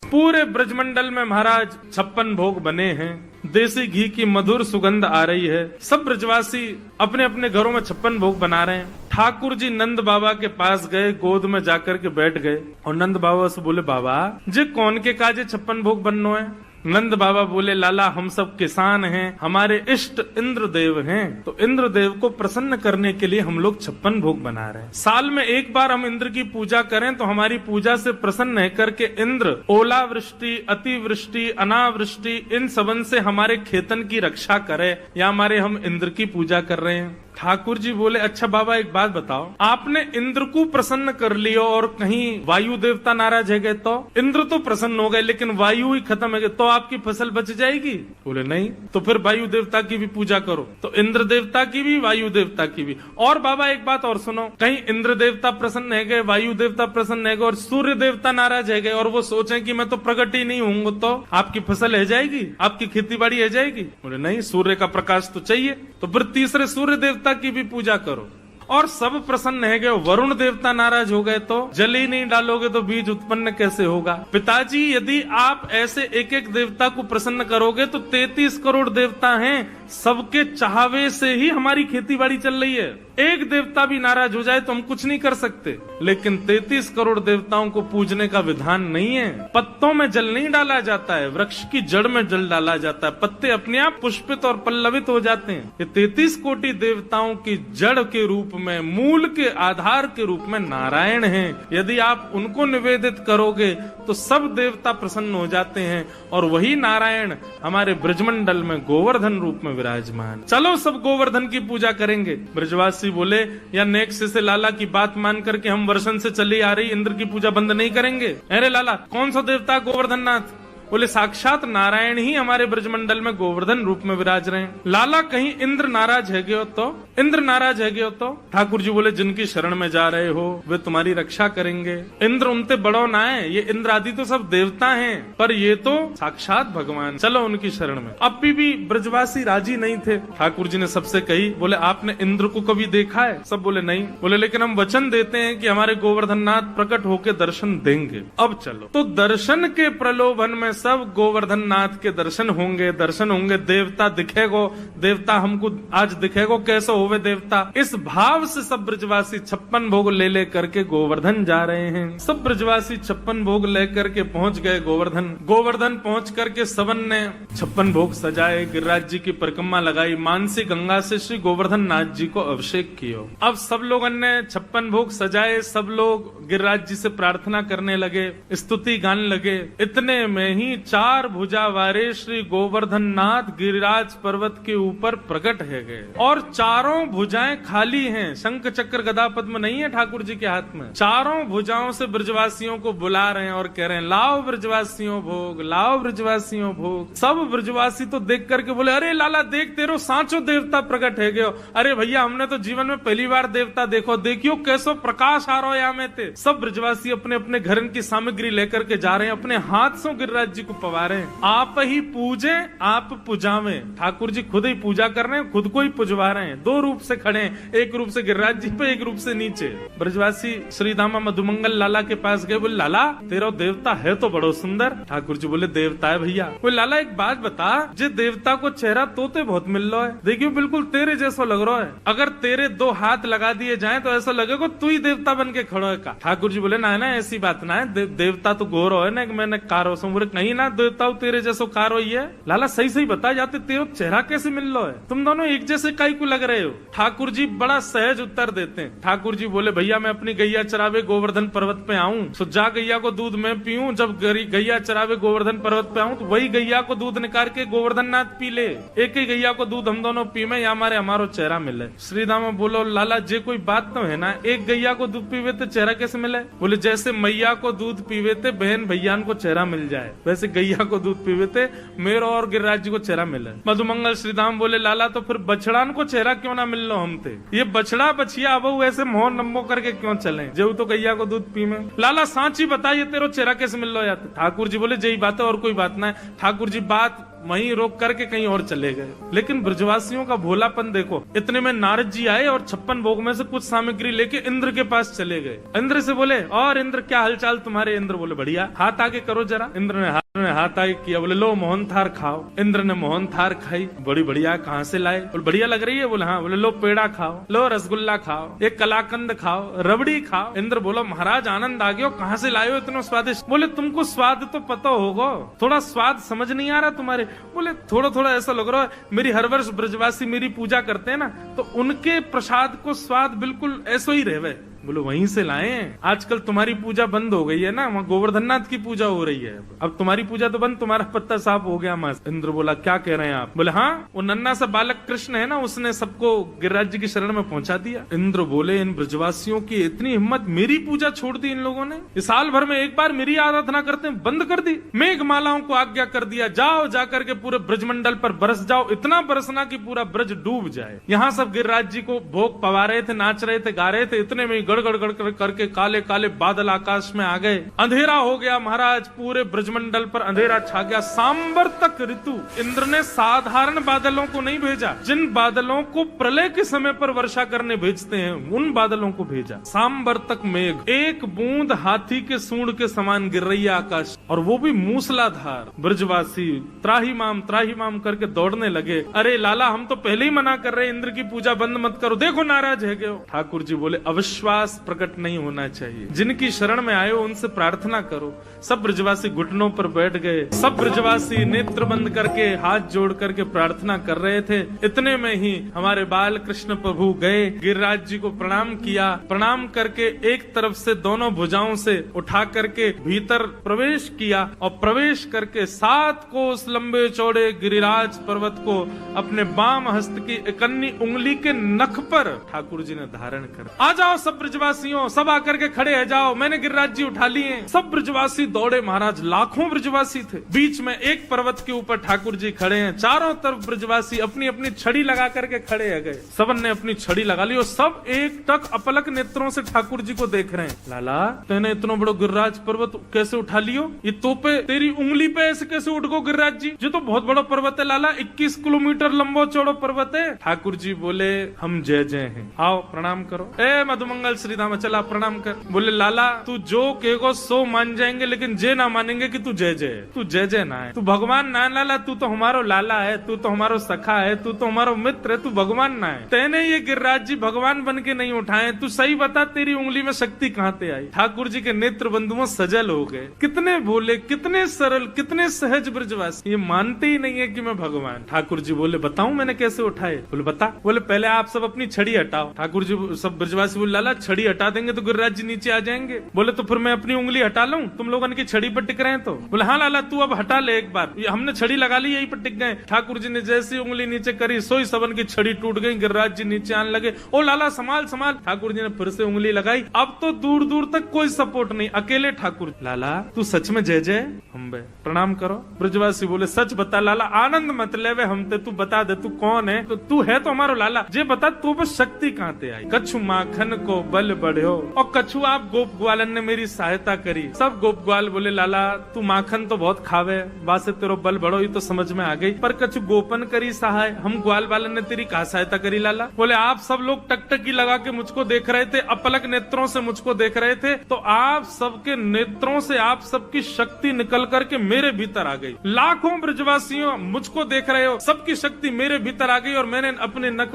पूरे ब्रजमंडल में महाराज 56 भोग बने हैं, देसी घी की मधुर सुगंध आ रही है, सब ब्रजवासी अपने अपने घरों में 56 भोग बना रहे हैं। ठाकुर जी नंद बाबा के पास गए, गोद में जाकर के बैठ गए, और नंद बाबा से बोले बाबा जे कौन के काजे 56 भोग बननो है? नंद बाबा बोले लाला हम सब किसान हैं, हमारे इष्ट इंद्रदेव हैं, तो इंद्रदेव को प्रसन्न करने के लिए हम लोग 56 भोग बना रहे हैं। साल में एक बार हम इंद्र की पूजा करें तो हमारी पूजा से प्रसन्न है करके इंद्र ओलावृष्टि, अतिवृष्टि, अनावृष्टि इन सबन से हमारे खेतन की रक्षा करे, या हमारे हम इंद्र की पूजा कर रहे हैं। ठाकुर जी बोले अच्छा बाबा एक बात बताओ, आपने इंद्र को प्रसन्न कर लियो और कहीं वायु देवता नाराज है गए तो? इंद्र तो प्रसन्न हो गए लेकिन वायु ही खत्म है गए, तो आपकी फसल बच जाएगी? बोले नहीं। तो फिर वायु देवता की भी पूजा करो। तो इंद्र देवता की भी, वायु देवता की भी। और बाबा एक बात और सुनो, कहीं इंद्र देवता प्रसन्न है गए, वायु देवता प्रसन्न है गए और सूर्य देवता नाराज है गए, और वो सोचे कि मैं तो प्रकट ही नहीं हूँ, तो आपकी फसल है जाएगी, आपकी खेती बाड़ी है जाएगी? बोले नहीं, सूर्य का प्रकाश तो चाहिए। तो फिर तीसरे सूर्य देवता की भी पूजा करो। और सब प्रसन्न है गए, वरुण देवता नाराज हो गए तो जल ही नहीं डालोगे तो बीज उत्पन्न कैसे होगा? पिताजी यदि आप ऐसे एक एक देवता को प्रसन्न करोगे तो 33 करोड़ देवता हैं, सबके चाहवे से ही हमारी खेती बाड़ी चल रही है। एक देवता भी नाराज हो जाए तो हम कुछ नहीं कर सकते, लेकिन 33 करोड़ देवताओं को पूजने का विधान नहीं है। पत्तों में जल नहीं डाला जाता है, वृक्ष की जड़ में जल डाला जाता है, पत्ते अपने आप पुष्पित और पल्लवित हो जाते हैं। ये 33 कोटि देवताओं की जड़ के रूप में, मूल के आधार के रूप में नारायण हैं। यदि आप उनको निवेदित करोगे तो सब देवता प्रसन्न हो जाते हैं, और वही नारायण हमारे ब्रजमंडल में गोवर्धन रूप में विराजमान। चलो सब गोवर्धन की पूजा करेंगे। ब्रजवासी बोले, या नेक्स्ट से लाला की बात मान करके हम वर्षन से चली आ रही इंद्र की पूजा बंद नहीं करेंगे। अरे लाला, कौन सा देवता गोवर्धन नाथ? बोले साक्षात नारायण ही हमारे ब्रजमंडल में गोवर्धन रूप में विराज रहे हैं। लाला, कहीं इंद्र नाराज है गयो तो? इंद्र नाराज है गयो तो? ठाकुर जी बोले, जिनकी शरण में जा रहे हो वे तुम्हारी रक्षा करेंगे। इंद्र उनते बड़ो ना है, ये इंद्र आदि तो सब देवता हैं, पर ये तो साक्षात भगवान, चलो उनकी शरण में। अब भी ब्रजवासी राजी नहीं थे। ठाकुर जी ने सबसे कही, बोले आपने इंद्र को कभी देखा है? सब बोले नहीं। बोले लेकिन हम वचन देते हैं कि हमारे गोवर्धन नाथ प्रकट होकर दर्शन देंगे। अब चलो। तो दर्शन के प्रलोभन में सब गोवर्धन नाथ के दर्शन होंगे। देवता दिखेगो, देवता हमको आज दिखेगो, कैसे होवे देवता। इस भाव से सब ब्रजवासी 56 भोग ले करके गोवर्धन जा रहे हैं। सब ब्रजवासी 56 भोग लेकर के पहुंच गए गोवर्धन पहुंच करके सबन ने 56 भोग सजाए, गिरिराज जी की परिक्रमा लगाई, मानसी गंगा से श्री गोवर्धन नाथ जी को अभिषेक किया। अब सब लोगों ने 56 भोग सजाए, सब लोग गिरिराज जी से प्रार्थना करने लगे, स्तुति गाने लगे। इतने में ही 4 भुजा वाले श्री गोवर्धन नाथ गिरिराज पर्वत के ऊपर प्रकट है गए, और चारों भुजाएं खाली हैं। शंख चक्र गदा पद्म नहीं है ठाकुर जी के हाथ में। चारों भुजाओं से ब्रजवासियों को बुला रहे हैं और कह रहे हैं, लाओ ब्रजवासियों भोग, लाओ ब्रजवासियों भोग। सब ब्रजवासी तो देख करके बोले, अरे लाला देख, तेरो सांचो देवता प्रकट है गयो। अरे भैया, हमने तो जीवन में पहली बार देवता देखो, देखियो कैसो प्रकाश आ रहा है थे। सब ब्रजवासी अपने अपने घर की सामग्री लेकर के जा रहे हैं, अपने हाथ से गिरिराज जी को पवारे। आप ही पूजे आप पुजावे। ठाकुर जी खुद ही पूजा कर रहे हैं, खुद को ही पुजवा रहे हैं। 2 रूप से खड़े हैं, एक रूप से गिरिराज जी पे, एक रूप से नीचे। ब्रजवासी श्रीदामा मधुमंगल लाला के पास गए, बोले लाला तेरा देवता है तो बड़ो सुंदर। ठाकुर जी बोले, देवता है भैया। बोले लाला एक बात बता, जे देवता को चेहरा तोते बहुत मिल रहा है, देखियो बिल्कुल तेरे जैसा लग रहा है। अगर तेरे 2 हाथ लगा दिए जाए तो ऐसा लगेगा तू ही देवता बन के खड़ो है का। ठाकुर जी बोले, ना ऐसी बात ना है, देवता तो गोरो है ना, मैंने कारो सो। बोले नहीं ना, देवता तेरे जैसो कारो ही है। लाला सही बता, जाते तेरा चेहरा कैसे मिल रहा है? तुम दोनों एक जैसे काई को लग रहे हो? ठाकुर जी बड़ा सहज उत्तर देते हैं। ठाकुर जी बोले, भैया मैं अपनी गैया चरावे गोवर्धन पर्वत पे आऊं, सो जा गैया को दूध मैं पीऊं। जब गैया चरावे गोवर्धन पर्वत पे आऊं तो वही गैया को दूध निकाल के गोवर्धन नाथ पी ले। एक ही गैया को दूध हम दोनों पी में, या हमारो चेहरा मिले। श्रीदामा बोलो, लाला जे कोई बात तो है ना, एक गैया को दूध पीवे तो चेहरा कैसे मिले? बोले जैसे मैया को दूध पीवे थे बहन भैया को चेहरा मिल जाए, वैसे गैया को दूध पीवे थे मेरा और गिरिराज जी को चेहरा मिले। मधुमंगल श्रीधाम बोले, लाला तो फिर बछड़ान को चेहरा क्यों ना मिल लो हम थे? ये बछड़ा बछिया अब ऐसे मोह नम्बो करके क्यों चले, जो तो गैया को दूध पी में। लाला सांची बताइए तेरा चेहरा कैसे मिल लो जाते? ठाकुर जी बोले, यही बात है और कोई बात ना है। ठाकुर जी बात वहीं रोक करके कहीं और चले गए। लेकिन ब्रजवासियों का भोलापन देखो, इतने में नारद जी आए और 56 भोग में से कुछ सामग्री लेके इंद्र के पास चले गए। इंद्र से बोले, और इंद्र क्या हालचाल तुम्हारे? इंद्र बोले, बढ़िया। हाथ आगे करो जरा। इंद्र ने हाथ आगे किया, बोले लो मोहन थार खाओ। इंद्र ने मोहन थार खाई, बड़ी बढ़िया। कहाँ से लाए? बोले बढ़िया लग रही है। बोले हाँ। बोले लो पेड़ा खाओ, लो रसगुल्ला खाओ, एक कलाकंद खाओ, रबड़ी खाओ। इंद्र बोलो, महाराज आनंद आ गया, कहाँ से लाए हो इतना स्वादिष्ट? बोले तुमको स्वाद तो पता होगा, थोड़ा स्वाद समझ नहीं आ रहा तुम्हारे? बोले थोड़ा ऐसा लग रहा है, मेरी हर वर्ष ब्रजवासी मेरी पूजा करते हैं ना, तो उनके प्रसाद को स्वाद बिल्कुल ऐसा ही रहे। बोलो वहीं से लाए हैं। आजकल तुम्हारी पूजा बंद हो गई है ना, वहाँ गोवर्धननाथ की पूजा हो रही है। अब तुम्हारी पूजा तो बंद, तुम्हारा पत्ता साफ हो गया मस्त। इंद्र बोला, क्या कह रहे हैं आप? बोले हाँ, वो नन्ना सा बालक कृष्ण है ना, उसने सबको गिरिराज जी की शरण में पहुंचा दिया। इंद्र बोले, इन ब्रजवासियों की इतनी हिम्मत, मेरी पूजा छोड़ दी इन लोगों ने। इस साल भर में एक बार मेरी आराधना करते हैं, बंद कर दी। मेघ मालाओं को आज्ञा कर दिया, जाओ जाकर के पूरे ब्रजमंडल पर बरस जाओ, इतना बरसना कि पूरा ब्रज डूब जाए। यहाँ सब गिरिराज जी को भोग पवा रहे थे, नाच रहे थे, गा रहे थे। इतने में गड़गड़ गड़गड़ करके काले काले बादल आकाश में आ गए, अंधेरा हो गया महाराज, पूरे ब्रजमंडल पर अंधेरा छा गया। सांबर तक ऋतु। इंद्र ने साधारण बादलों को नहीं भेजा, जिन बादलों को प्रलय के समय पर वर्षा करने भेजते हैं उन बादलों को भेजा। सांबर तक मेघ, एक बूंद हाथी के सूंड के समान गिर रही है आकाश, और वो भी मूसलाधार। ब्रजवासी त्राही माम करके दौड़ने लगे। अरे लाला, हम तो पहले ही मना कर रहे, इंद्र की पूजा बंद मत करो, देखो नाराज है गए। ठाकुर जी बोले अविश्वास प्रकट नहीं होना चाहिए, जिनकी शरण में आए हो उनसे प्रार्थना करो। सब ब्रजवासी घुटनों पर बैठ गए, सब ब्रजवासी नेत्र बंद करके हाथ जोड़ करके प्रार्थना कर रहे थे। इतने में ही हमारे बाल कृष्ण प्रभु गए, गिरिराज जी को प्रणाम किया, प्रणाम करके एक तरफ से दोनों भुजाओं से उठा करके भीतर प्रवेश किया, और प्रवेश करके 7 कोस लंबे चौड़े गिरिराज पर्वत को अपने बाम हस्त की इकन्नी उंगली के नख पर ठाकुर जी ने धारण कर। आ जाओ सब ब्रजवासियों, सब आकर के खड़े है जाओ, मैंने गिरिराज जी उठा लिए। सब ब्रजवासी दौड़े महाराज, लाखों ब्रजवासी थे। बीच में एक पर्वत के ऊपर ठाकुर जी खड़े हैं, चारों तरफ ब्रजवासी अपनी अपनी छड़ी लगा करके खड़े है गए। सबन ने अपनी छड़ी लगा ली और सब एक टक अपलक नेत्रों से ठाकुर जी को देख रहे हैं। लाला, तेने इतना बड़ा गिरिराज पर्वत कैसे उठा लियो? ये तोपे तेरी उंगली पे ऐसे कैसे उठ गो गिरिराज जी? ये तो बहुत बड़ा पर्वत है लाला, 21 किलोमीटर लंबो चौड़ो पर्वत है। ठाकुर जी बोले हम जय जय हैं, आओ प्रणाम करो। ए मधुमंगल श्रीधाम, चला प्रणाम कर। बोले लाला, तू जो कहेगो सो मान जाएंगे, लेकिन जे ना मानेंगे कि तू जय जय है। तू जय जय ना है, तू भगवान ना लाला, तू तो हमारो लाला है, तू तो हमारो सखा है, तू तो हमारो मित्र है, तू भगवान ना है। तेने ये गिरिराज जी भगवान बन के नहीं उठाए, तू सही बता तेरी उंगली में शक्ति कहाँ से आई? ठाकुर जी के नेत्र बंधुओं सजल हो गए। कितने भोले, कितने सरल, कितने सहज ब्रजवासी, ये मानते ही नहीं है कि मैं भगवान। ठाकुर जी बोले बताऊं मैंने कैसे उठाए? बोले बता। बोले पहले आप सब अपनी छड़ी हटाओ। ठाकुर जी सब ब्रजवासी बोले लाला, छड़ी हटा देंगे तो गिरिराज जी नीचे आ जाएंगे। बोले तो फिर मैं अपनी उंगली हटा लूं, तुम लोगों की छड़ी पर टिक रहे हैं तो? बोले हाँ लाला, तू अब हटा ले एक बार, हमने छड़ी लगा ली, यही पर टिक गए। ठाकुर जी ने जैसी उंगली नीचे करी, सोई सबन की छड़ी टूट गई, गिरिराज जी नीचे आने लगे। ओ लाला संभाल संभाल। ठाकुर जी ने फिर से उंगली लगाई, अब तो दूर दूर तक कोई सपोर्ट नहीं, अकेले ठाकुर। लाला तू सच में जय जय? हम प्रणाम करो। ब्रजवासी बोले सच बता लाला, आनंद मत ले वे हमते, तू बता दे तू कौन है? तो तू है तो हमारो लाला, जे बता तू बस शक्ति कहाँ ते आई? कछु माखन को बल बढ़ो, और कछु आप गोप ग्वालन ने मेरी सहायता करी। सब गोप ग्वाल बोले लाला, तू माखन तो बहुत खावे, बासे तेरो बल बढ़ो, ये तो समझ में आ गई, पर कछु गोपन करी सहाय, हम ग्वाल बालन ने तेरी कहा सहायता करी लाला? बोले आप सब लोग टकटकी लगा के मुझको देख रहे थे, अपलक नेत्रों से मुझको देख रहे थे, तो आप सबके नेत्रों से आप सबकी शक्ति निकल करके मेरे भीतर आ गई। लाखों ब्रजवासियों मुझको देख रहे हो, सबकी शक्ति मेरे भीतर आ गई, और मैंने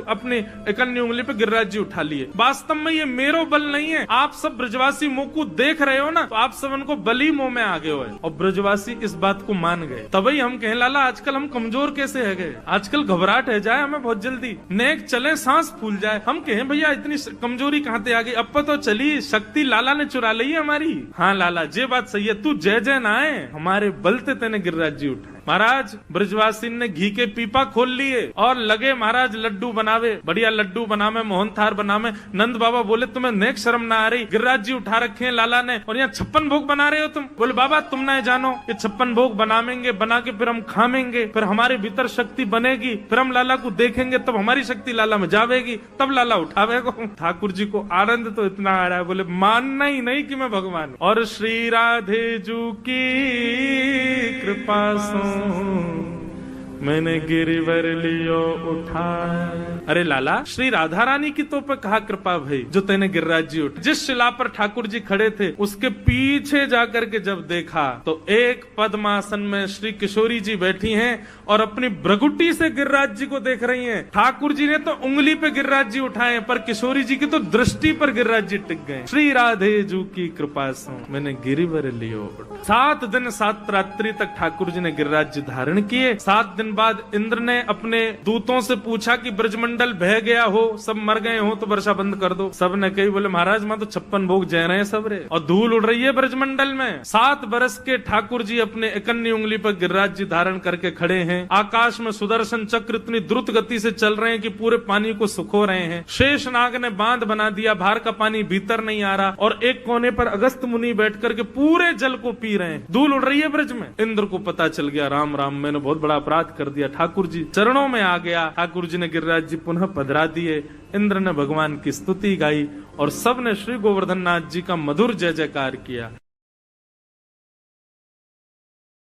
अपने इकन्नी उंगली पे गिरिराज जी उठा लिए। वास्तव में ये मेरो बल नहीं है, आप सब ब्रजवासी मुंह को देख रहे हो ना, तो आप सब उनको बली मुंह में आ गए हो। और ब्रजवासी इस बात को मान गए। तभी हम कहें लाला आजकल हम कमजोर कैसे है गए, आजकल घबराहट है जाए हमें बहुत जल्दी, नेक चले सांस फूल जाए। हम कहें भैया इतनी कमजोरी कहाँ से आ गई, अब तो चली शक्ति लाला ने चुरा ली है हमारी। हाँ लाला ये बात सही है, तू जय जय ना है, हमारे बलते तेने गिरिराज जी उठाए। महाराज ब्रजवासी ने घी के पीपा खोल लिए और लगे महाराज लड्डू बनावे, बढ़िया लड्डू बनावे, मोहन थार बनावे। नंद बाबा बोले तुम्हें नेक शर्म ना आ रही, गिरिराज जी उठा रखे हैं लाला ने, और यहाँ 56 भोग बना रहे हो तुम? बोले बाबा तुम ना जानो, ये 56 भोग बनावेंगे, बना के फिर हम खावेंगे, फिर हमारे भीतर शक्ति बनेगी, फिर हम लाला को देखेंगे, तब हमारी शक्ति लाला में जावेगी, तब लाला उठावेगा। ठाकुर जी को आनंद तो इतना आ रहा है, बोले मानना ही नहीं कि मैं भगवान। और श्री राधे जू की कृपा सो मैंने गिरिवर लियो उठाया। अरे लाला श्री राधा रानी की तो पे कहा कृपा भाई, जो तेने गिरिराज जी उठा। जिस शिला पर ठाकुर जी खड़े थे उसके पीछे जाकर के जब देखा तो एक पद्मासन में श्री किशोरी जी बैठी हैं और अपनी भ्रगुटी से गिरिराज जी को देख रही हैं। ठाकुर जी ने तो उंगली पे गिरिराज जी उठाए, पर किशोरी जी की तो दृष्टि पर गिरिराज जी टिक गए। श्री राधे जू की कृपा से मैंने गिरिवर लियो उठाया। 7 दिन 7 रात्रि तक ठाकुर जी ने गिरिराज जी धारण किए। 7 दिन बाद इंद्र ने अपने दूतों से पूछा कि ब्रजमंडल बह गया हो, सब मर गए हो तो वर्षा बंद कर दो। सब ने कही बोले महाराज मां तो 56 भोग जय रहे हैं सब रे, और धूल उड़ रही है ब्रजमंडल में। 7 बरस के ठाकुर जी अपने इकन्नी उंगली पर गिरिराज जी धारण करके खड़े हैं। आकाश में सुदर्शन चक्र इतनी द्रुत गति से चल रहे हैं कि पूरे पानी को सुखो रहे हैं। शेष नाग ने बांध बना दिया, बाहर का पानी भीतर नहीं आ रहा, और एक कोने पर अगस्त मुनि बैठ करके पूरे जल को पी रहे हैं। धूल उड़ रही है ब्रज में। इंद्र को पता चल गया राम राम मैंने बहुत बड़ा अपराध कर दिया। ठाकुर जी चरणों में आ गया। ठाकुर जी ने गिरिराज जी पुनः पधरा दिए। इंद्र ने भगवान की स्तुति गाई और सबने श्री गोवर्धन नाथ जी का मधुर जय जयकार किया।